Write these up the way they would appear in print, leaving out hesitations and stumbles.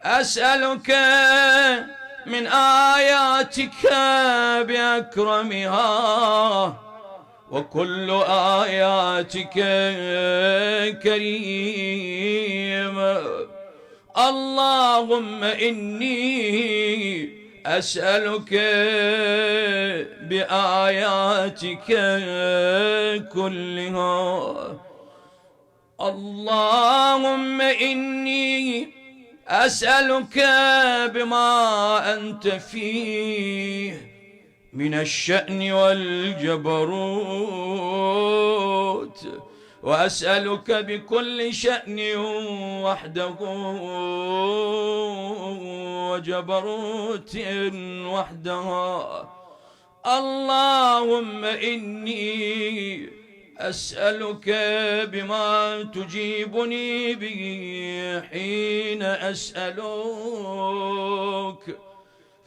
أسألك من آياتك بأكرمها، وكل آياتك كريمة. اللهم إني أسألك بآياتك كلها. اللهم إني أسألك بما أنت فيه من الشأن والجبروت، وأسألك بكل شأن وحده وجبروت وحدها. اللهم إني أسألك بما تجيبني به حين أسألك،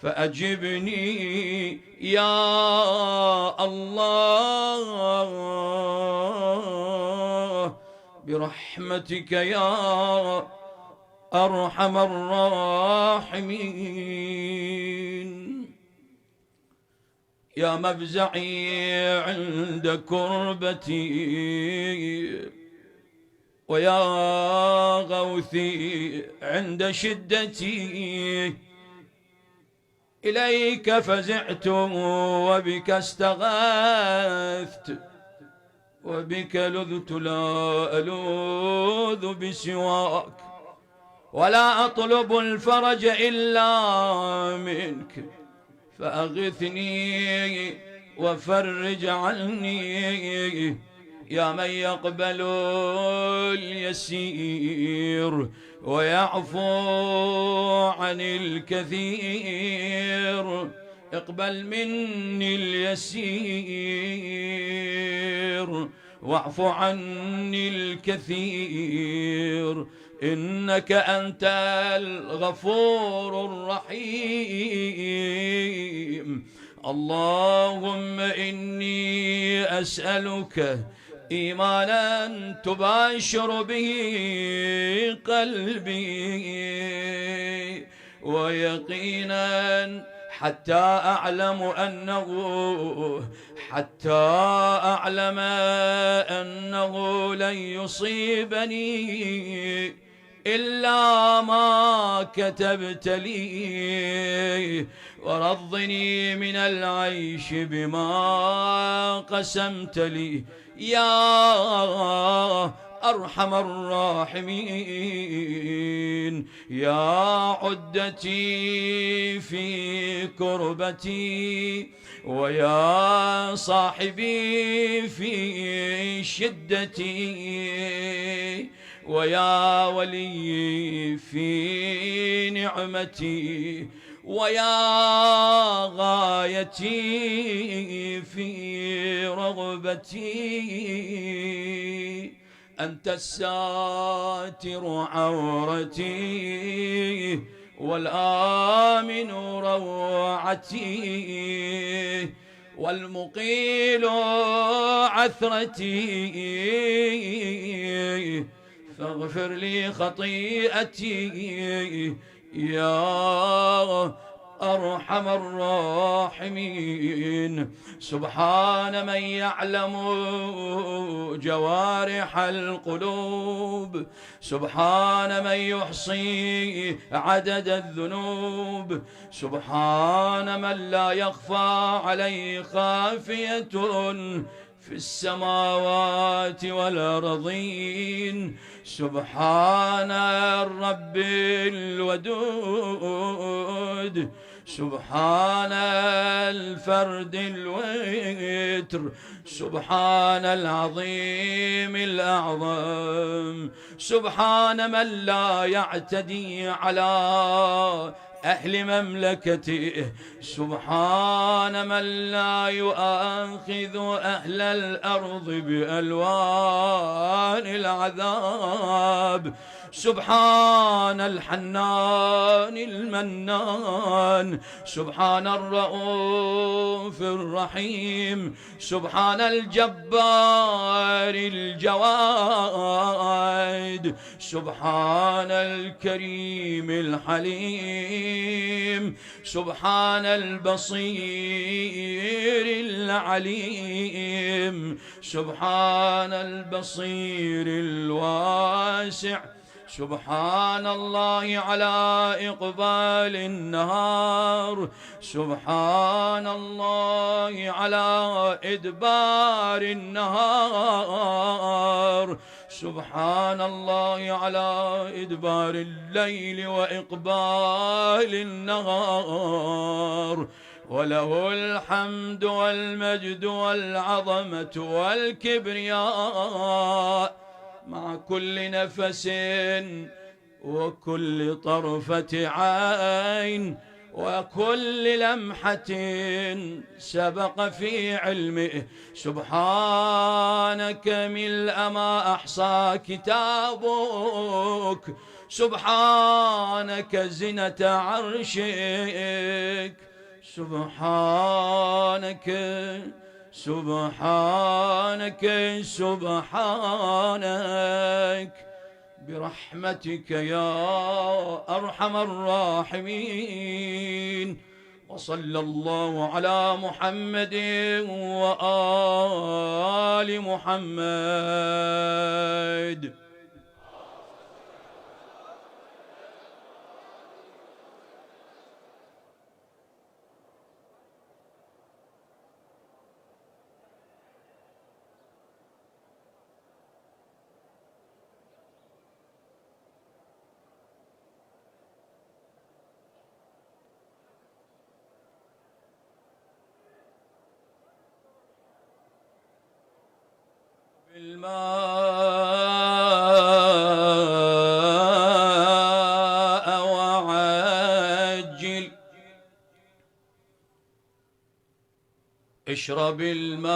فأجبني يا الله برحمتك يا أرحم الراحمين. يا مفزعي عند كربتي، ويا غوثي عند شدتي، إليك فزعت وبك استغاثت، وبك لذت لا ألوذ بسواك، ولا أطلب الفرج إلا منك، فأغثني وفرج عني يا من يقبل اليسير ويعفو عن الكثير. اقبل مني اليسير واعف عني الكثير، إنك أنت الغفور الرحيم. اللهم إني أسألك إيمانا تباشر به قلبي، ويقينا حتى أعلم أنه لن يصيبني إلا ما كتبت لي، ورضني من العيش بما قسمت لي يا أرحم الراحمين. يا عدتي في كربتي، ويا صاحبي في شدتي، ويا ولي في نعمتي، ويا غايتي في رغبتي. أنت الساتر عورتي والآمن روعتي والمقيل عثرتي، فاغفر لي خطيئتي يا أرحم الراحمين. سبحان من يعلم جوارح القلوب، سبحان من يحصي عدد الذنوب، سبحان من لا يخفى عليه خافية في السماوات والأرضين. سبحان الرب الودود، سبحان الفرد الوتر، سبحان العظيم الأعظم، سبحان من لا يعتدي على أهل مملكته، سبحان من لا يؤاخذ أهل الأرض بألوان العذاب، سبحان الحنان المنان، سبحان الرؤوف الرحيم، سبحان الجبار الجواد، سبحان الكريم الحليم، سبحان البصير العليم، سبحان البصير الواسع، سبحان الله على إقبال النهار، سبحان الله على إدبار النهار، سبحان الله على إدبار الليل وإقبال النهار، وله الحمد والمجد والعظمة والكبرياء مع كل نفس وكل طرفة عين وكل لمحة سبق في علمه. سبحانك ملء ما أحصى كتابك، سبحانك زنة عرشك، سبحانك سبحانك سبحانك برحمتك يا أرحم الراحمين. وصلى الله على محمد وآل محمد. الماء وعجل، اشرب الماء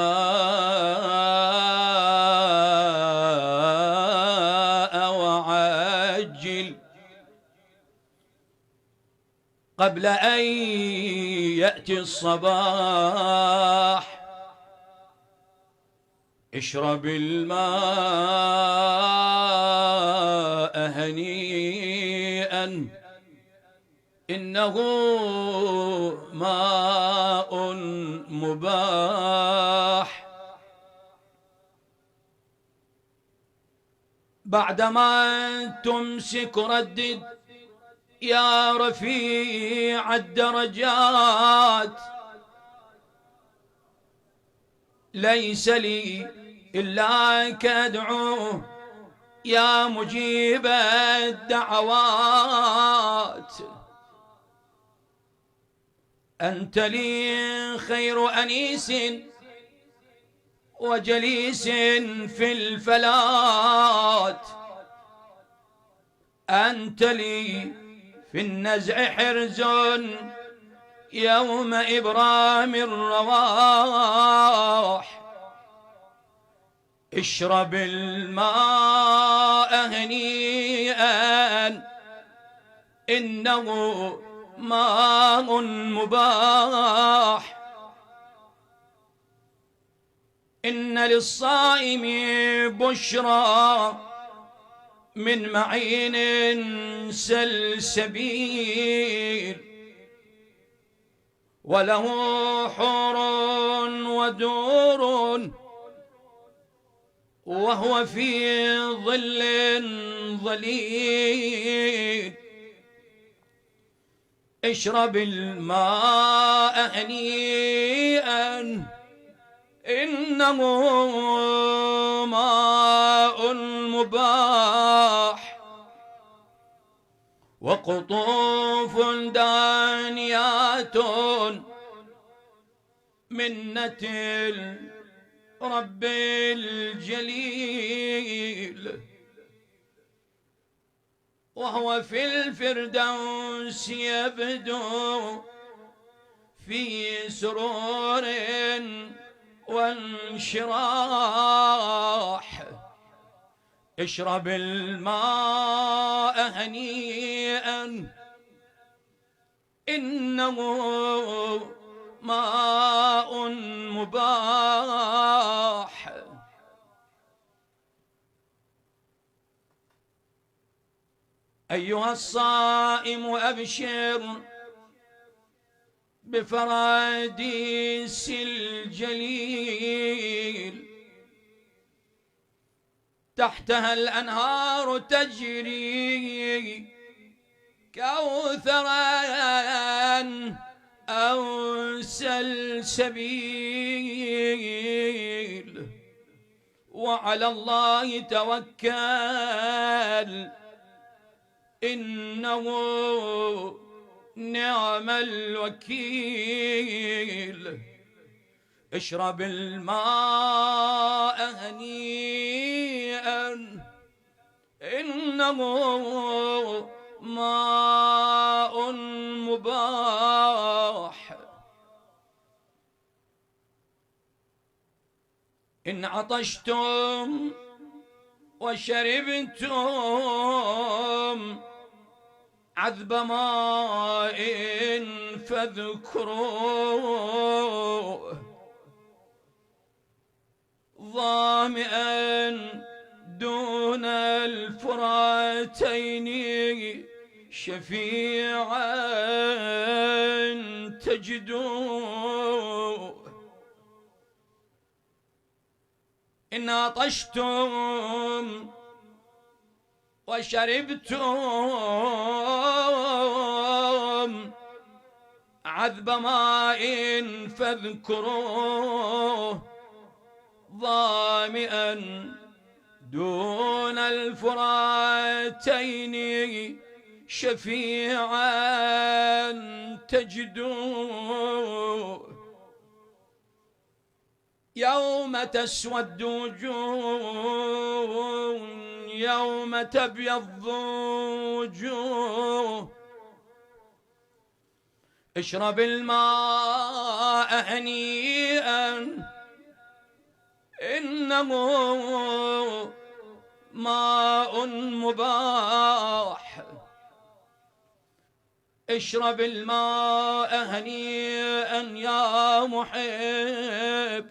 وعجل قبل أن يأتي الصباح، اشرب الماء هنيئا إنه ماء مباح. بعدما تمسك ردد يا رفيع الدرجات، ليس لي إلاك أدعوه يا مجيب الدعوات، أنت لي خير أنيس وجليس في الفلات، أنت لي في النزع حرز يوم إبرام الرواح. اشرب الماء هنيئا إنه ماء مباح. إن للصائم بشرى من معين سلسبيل، وله حور ودور وهو في ظل ظليل. اشرب الماء هنيئا إنه ماء مباح. وقطوف دانيات منة الرب الجليل، وهو في الفردوس يبدو في سرور وانشراح. اشرب الماء هنيئا إنه ماء مباح. أيها الصائم أبشر بفراديس الجليل، تحتها الأنهار تجري كوثرا أو سلسبيل، وعلى الله توكل إنه نعم الوكيل. اشرب الماء هنيئا إنه ماء مباح. إن عطشتم وشربتم عذب ماء فاذكروه، ظامئا دون الفراتين شفيعا تجدوه. إن عطشتم وشربتم عذب ماء فاذكروه، ظامئا دون الفراتين شفيعا تجدوه. يوم تسود وجوه يوم تبيض وجوه. اشرب الماء هنيئا إنه ماء مباح. اشرب الماء هنيئا يا محب،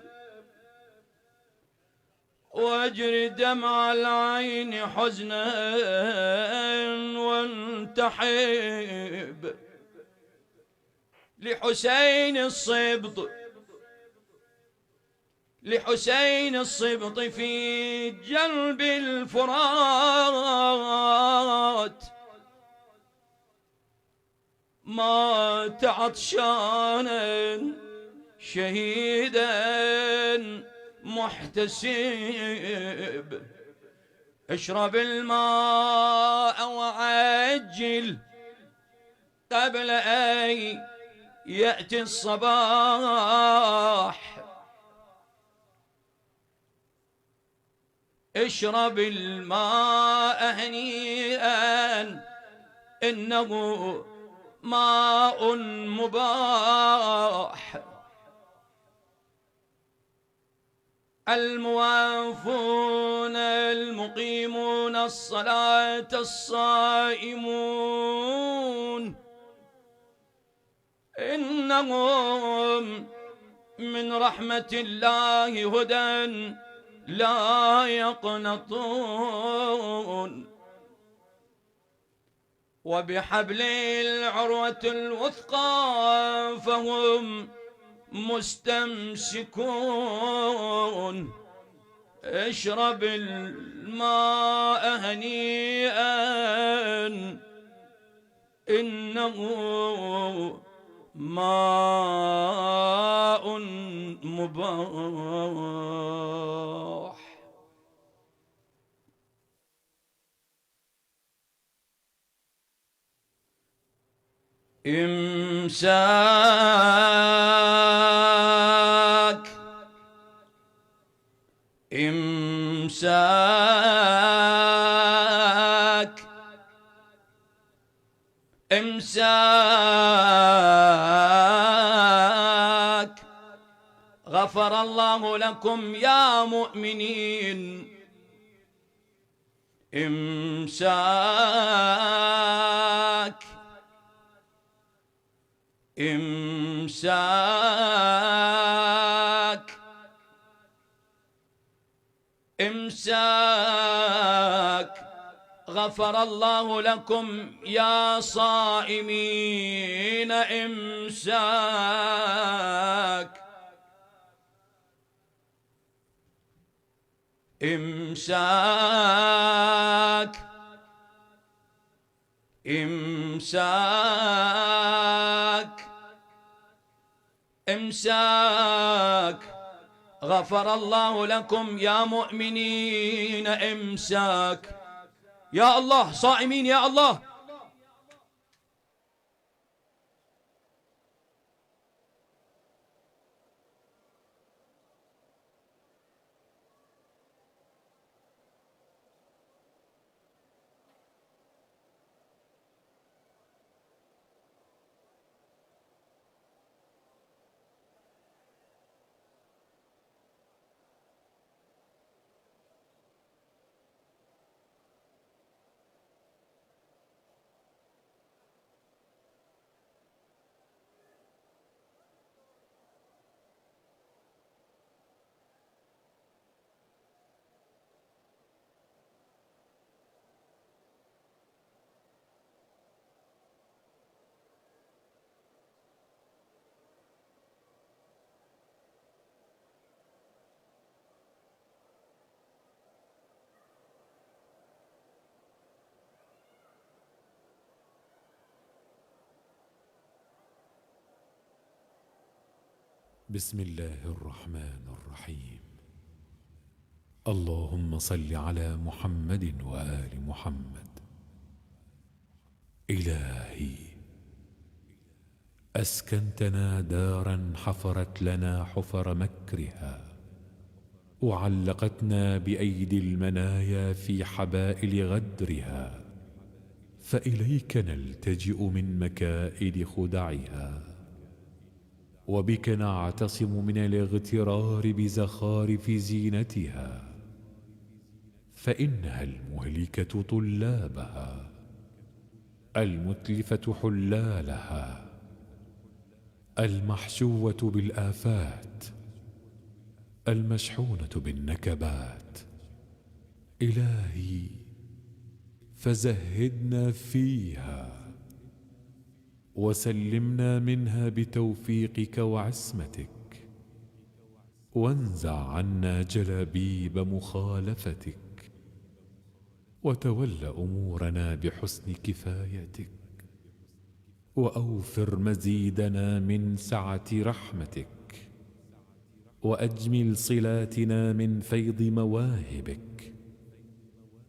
واجر دمع العين حزنا وانتحب لحسين الصبط، لحسين الصبط في جنب الفرات، مات عطشانا شهيدا محتسب. اشرب الماء وعجل قبل أن يأتي الصباح. اشرب الماء هنيئا إنه ماء مباح. الموافون المقيمون الصلاة الصائمون إنهم من رحمة الله هدى لا يقنطون، وبحبل العروة الوثقى فهم مستمسكون. اشرب الماء هنيئا إنه ماء مباح. إمساك إمساك إمساك. غفر الله لكم يا مؤمنين. إمساك إمساك إمساك غفر الله لكم يا صائمين إمساك إمساك إمساك إمساك غفر الله لكم يا مؤمنين إمساك. يا الله صائمين يا الله. بسم الله الرحمن الرحيم. اللهم صل على محمد وآل محمد. إلهي أسكنتنا دارا حفرت لنا حفر مكرها، وعلقتنا بأيدي المنايا في حبائل غدرها، فإليك نلتجئ من مكائد خدعها، وبك نعتصم من الاغترار بزخارف زينتها، فإنها المهلكة طلابها، المتلفة حلالها، المحشوة بالآفات، المشحونة بالنكبات. إلهي فزهدنا فيها، وسلمنا منها بتوفيقك وعصمتك، وانزع عنا جلابيب مخالفتك، وتول أمورنا بحسن كفايتك، وأوفر مزيدنا من سعة رحمتك، وأجمل صلاتنا من فيض مواهبك،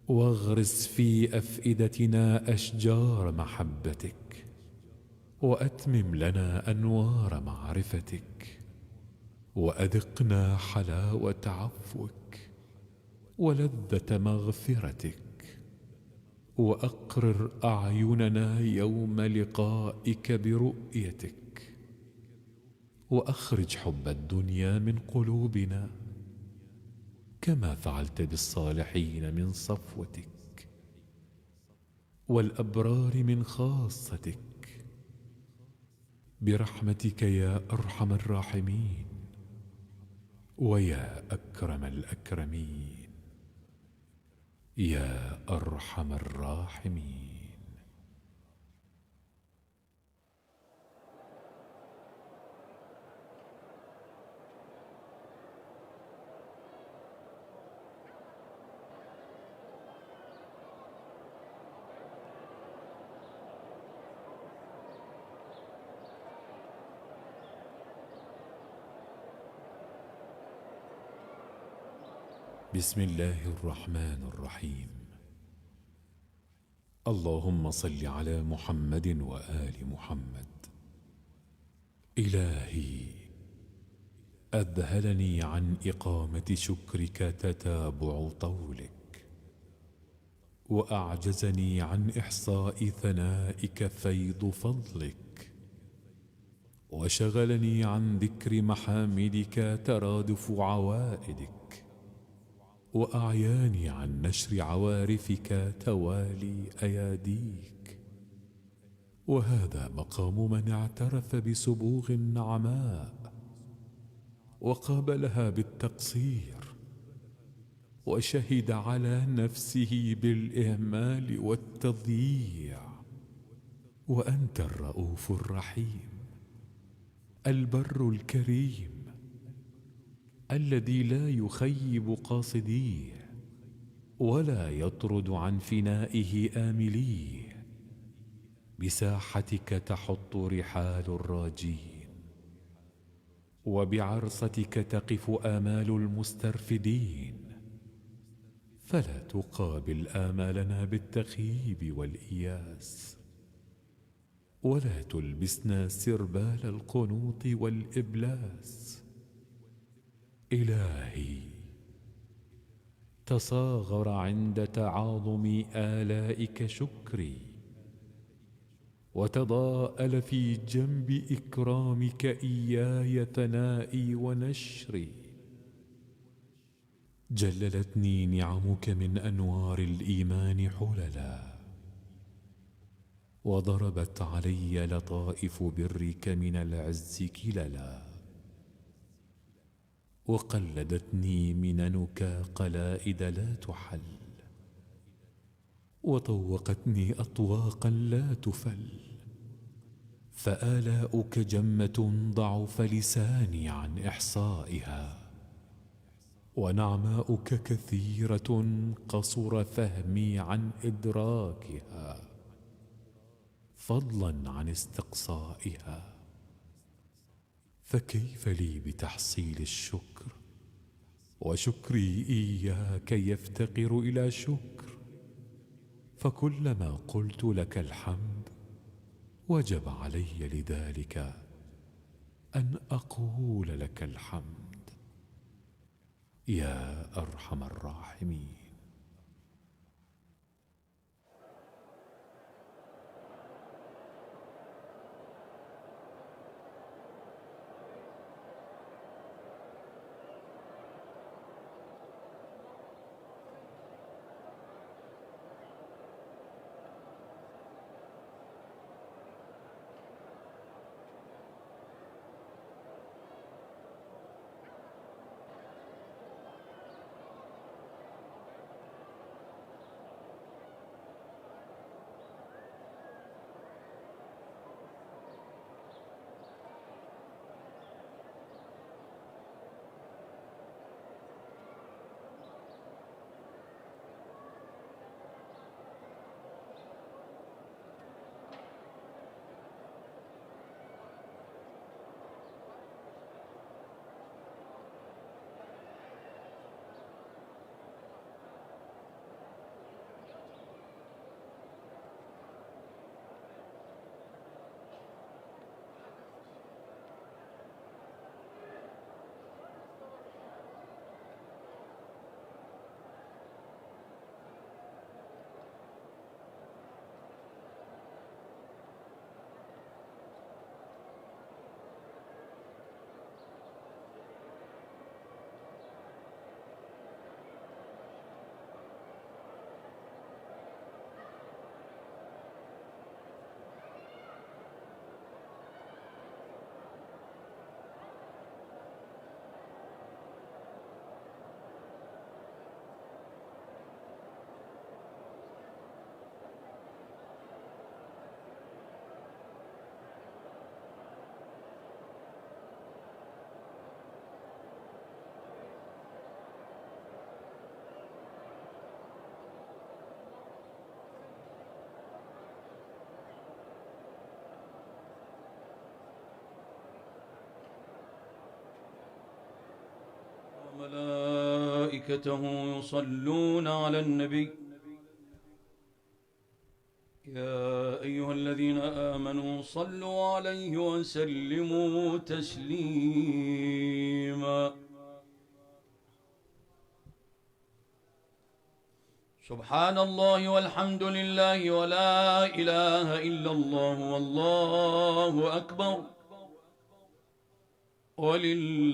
واغرس في أفئدتنا أشجار محبتك، وأتمم لنا أنوار معرفتك، وأذقنا حلاوة عفوك ولذة مغفرتك، وأقرر أعيننا يوم لقائك برؤيتك، وأخرج حب الدنيا من قلوبنا كما فعلت بالصالحين من صفوتك، والأبرار من خاصتك، برحمتك يا أرحم الراحمين ويا أكرم الأكرمين يا أرحم الراحمين. بسم الله الرحمن الرحيم. اللهم صل على محمد وآل محمد. إلهي أذهلني عن إقامة شكرك تتابع طولك، وأعجزني عن إحصاء ثنائك فيض فضلك، وشغلني عن ذكر محامدك ترادف عوائدك، وأعياني عن نشر عوارفك توالي أياديك. وهذا مقام من اعترف بسبوغ النعماء وقابلها بالتقصير، وشهد على نفسه بالإهمال والتضييع. وأنت الرؤوف الرحيم البر الكريم الذي لا يخيب قاصديه ولا يطرد عن فنائه آمليه. بساحتك تحط رحال الراجين، وبعرصتك تقف آمال المسترفدين. فلا تقابل آمالنا بالتخييب والإياس، ولا تلبسنا سربال القنوط والإبلاس. إلهي، تصاغر عند تعاظم آلائك شكري، وتضاءل في جنب إكرامك إياي ثنائي ونشري. جللتني نعمك من أنوار الإيمان حللا، وضربت علي لطائف برك من العز كللا. وقلدتني مننك قلائد لا تحل، وطوقتني أطواقا لا تفل. فآلاؤك جمة ضعف لساني عن إحصائها، ونعماؤك كثيرة قصر فهمي عن إدراكها، فضلا عن استقصائها. فكيف لي بتحصيل الشكر، وشكري إياك يفتقر إلى شكر؟ فكلما قلت لك الحمد وجب علي لذلك أن أقول لك الحمد يا أرحم الراحمين. وملائكته يصلون على النبي يا أيها الذين آمنوا صلوا عليه وسلموا تسليما. سبحان الله والحمد لله ولا إله إلا الله والله أكبر ولله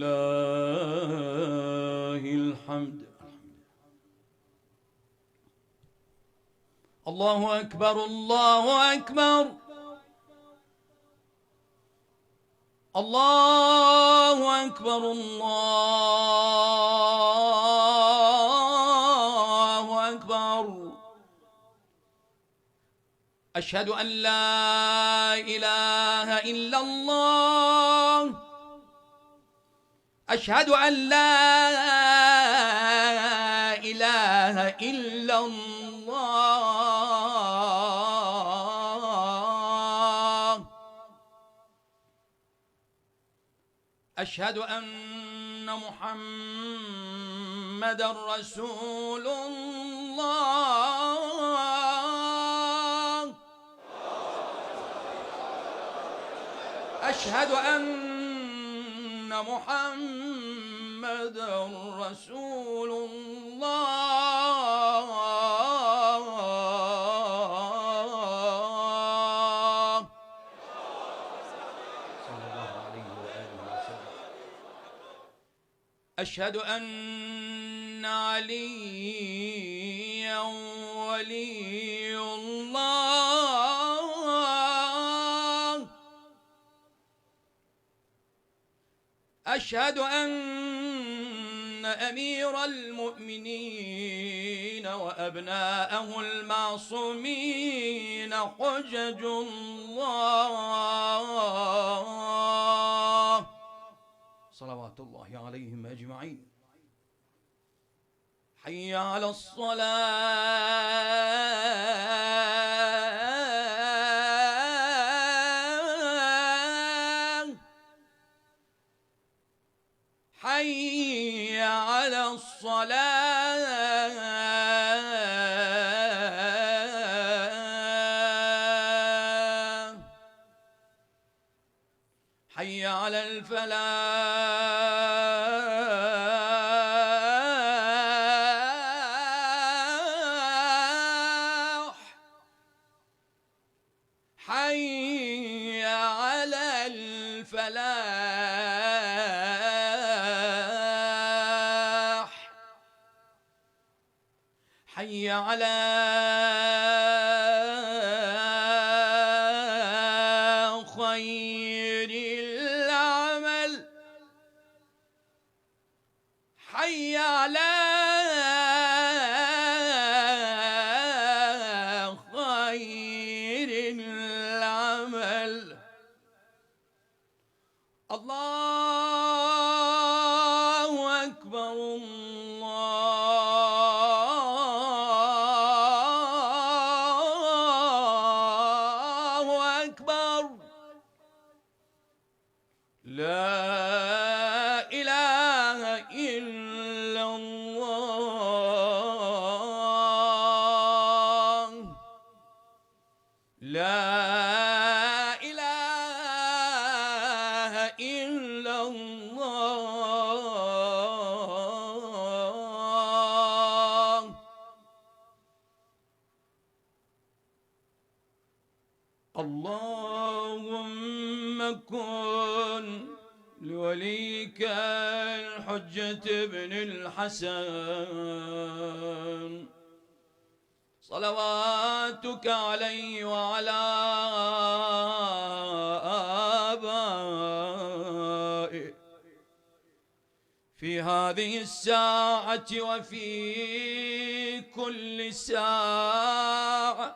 الحمد. الله أكبر الله أكبر الله أكبر الله أكبر. أشهد أن لا إله إلا الله أشهد أن لا إله إلا الله أشهد أن محمدًا رسول الله أشهد أن محمدًا رسول الله صلى الله عليه وآله وسلم. أشهد أن عليا ولي الله أشهد أن أمير المؤمنين وأبناءه المعصومين حجج الله صلوات الله عليهم أجمعين. حي على الصلاة حي على الصلاة حي على الفلاح حي على الفلاح حي على خير العمل حي على خير العمل. الله أكبر الله أكبر. لا إله إلا الله لا إله إلا الله. اللهم كن لوليك الحجة بن الحسن صلواتك عليه وعلى آبائه في هذه الساعة وفي كل ساعة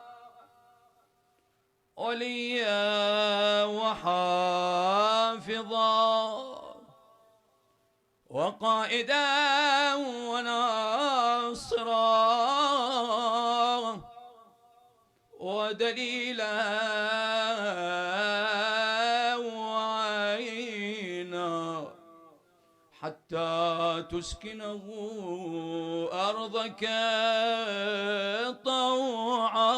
وليا وحافظا وقائدا وناصرا ودليلا وعينا حتى تسكنه أرضك طوعا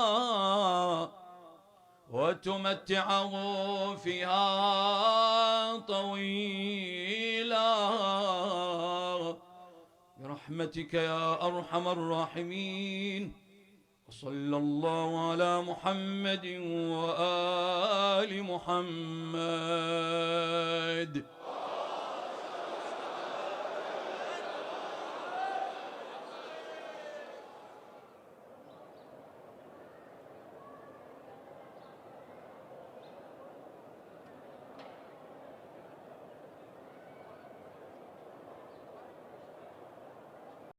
وتمتعه فيها طويلا برحمتك يا أرحم الراحمين. وصلى الله على محمد وآل محمد.